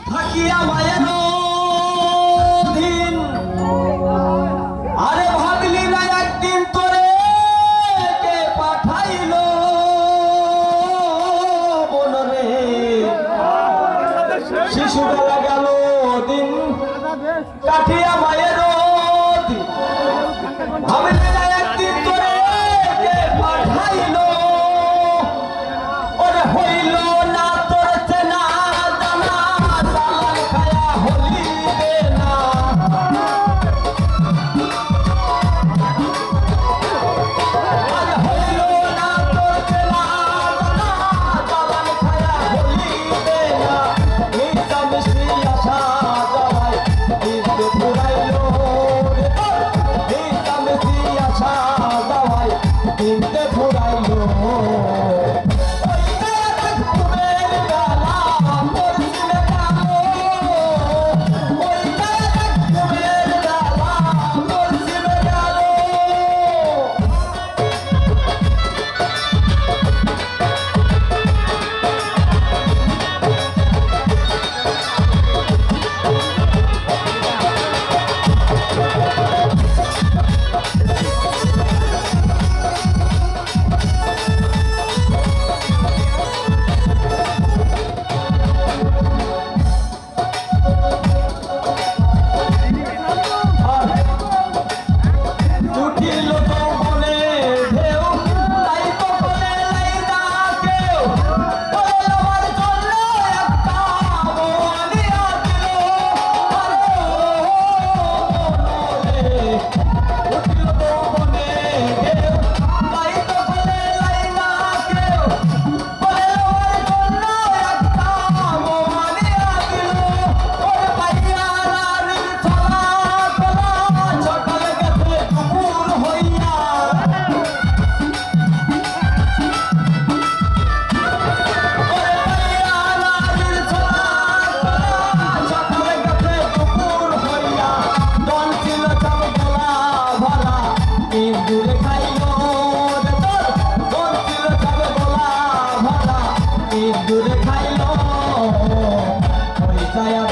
থাকিয়া মায়ের অধীন আরে ভাবলি না একদিন তোরে কে পাঠাইল বনরে শিশুবেলা গেল দিন কাঠিয়া মায়ের অধীন ভাবলি না একদিন তোরে কে পাঠাইল ওরে হইল না তোর চেনা জানা জালাল খায়া হলি না আরে হইল না তোর চেনা জানা জালাল খায়া হলি না মিশা মিশি আশা যাওয়ায় কিন্তু ফুরাইল রে মিশা মিশি আশা যাওয়ায় কিন্তু ফুরাইল দূরে খাইল ওই ছায়া